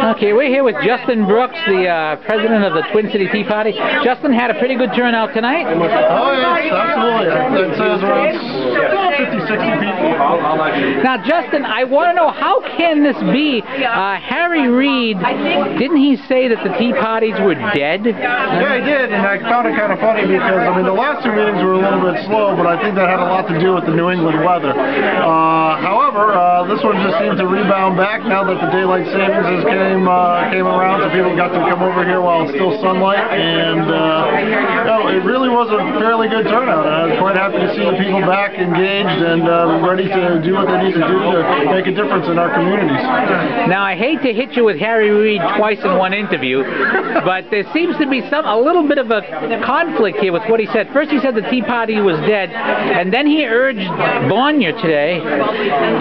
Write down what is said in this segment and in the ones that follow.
Okay, we're here with Justin Brooks, the president of the Twin City Tea Party. Justin, had a pretty good turnout tonight. Oh, yes, absolutely. I'd say it was around 50, 60 people. Now, Justin, I want to know, how can this be? Harry Reid, didn't he say that the tea parties were dead? Yeah, he did, and I found it kind of funny because, I mean, the last two meetings were a little bit slow, but I think that had a lot to do with the New England weather. However, this one just seemed to rebound back now that the daylight savings came around, so people got to come over here while it's still sunlight, and it really was a fairly good turnout. I was quite happy to see the people back engaged and ready to do what they need to do to make a difference in our communities. Now, I hate to hit you with Harry Reid twice in one interview, but there seems to be a little bit of a conflict here with what he said. First, he said the Tea Party was dead, and then he urged Bonnier today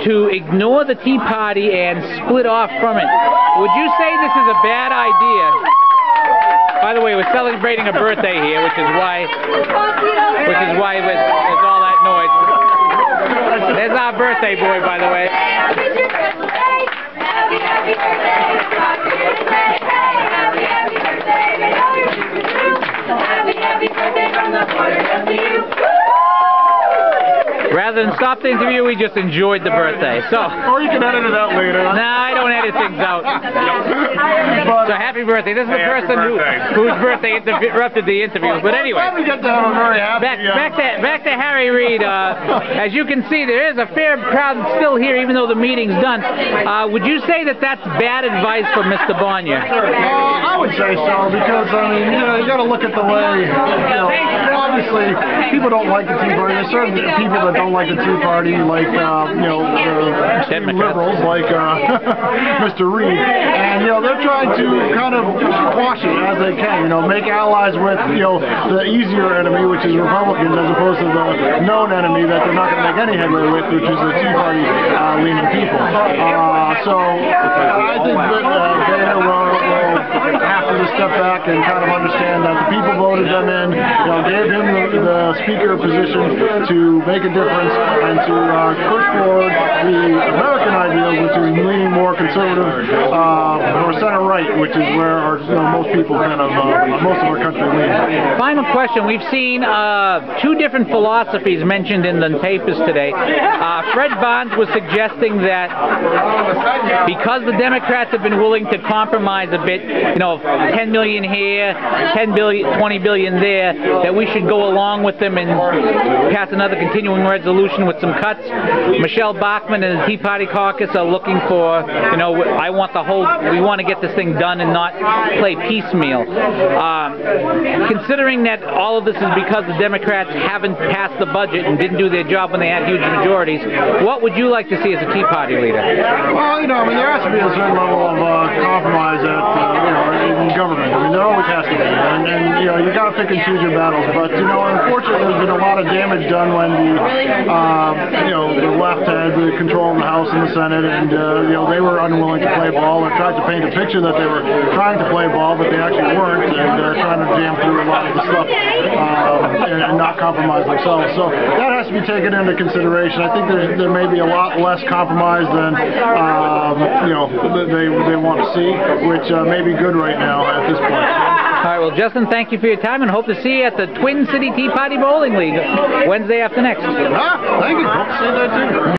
to ignore the Tea Party and split off from it. Would you say this is a bad idea? By the way, we're celebrating a birthday here, which is why there's all that noise. There's our birthday boy, by the way. Happy birthday! Happy birthday! Happy birthday from the quarter to you. Rather than stop the interview, we just enjoyed the birthday. So, or you can edit it out later. No, I don't edit things out. So happy birthday. This is the person whose birthday interrupted the interview. But anyway, we get down, I'm very happy. Back to Harry Reid. As you can see, there is a fair crowd still here, even though the meeting's done. Would you say that that's bad advice for Mr. Bonnier? I would say so, because I mean, you got to look at the way. Obviously, people don't like the Tea Party. There's certain people that don't like the Tea Party, like the liberals, like Mr. Reid, and they're trying to kind of squash it as they can. Make allies with the easier enemy, which is Republicans, as opposed to the known enemy that they're not going to make any headway with, which is the Tea Party leaning people. So I think that they will have to just step back and kind of understand that the people voted them in, gave him the speaker position to make a difference and to push forward the American ideals, which is leaning more conservative or center-right, which is where most people kind of, most of our country leans. Final question. We've seen two different philosophies mentioned in the papers today. Fred Barnes was suggesting that because the Democrats have been willing to compromise a bit, 10 million here, 10 billion, 20 billion there, that we should go along with them and pass another continuing resolution with some cuts. Michelle Bachmann and the Tea Party caucus are looking for, we want to get this thing done and not play piecemeal. Considering that all of this is because the Democrats haven't passed the budget and didn't do their job when they had huge majorities, what would you like to see as a Tea Party leader? Well, there has to be a certain level of compromise in government. There always has to be, and you got to pick and choose your battles. But unfortunately, there's been a lot of damage done when the left had the control of the House and the Senate, and they were unwilling to play ball and tried to paint a picture that they were trying to play ball, but they actually weren't, and trying to jam through a lot of the stuff and not compromise themselves. So that has to be taken into consideration. I think there may be a lot less compromise than they want to see, which may be good right now at this point. All right, well, Justin, thank you for your time, and hope to see you at the Twin City Tea Party Bowling League Wednesday after next. Thank you. Hope to see you there, too.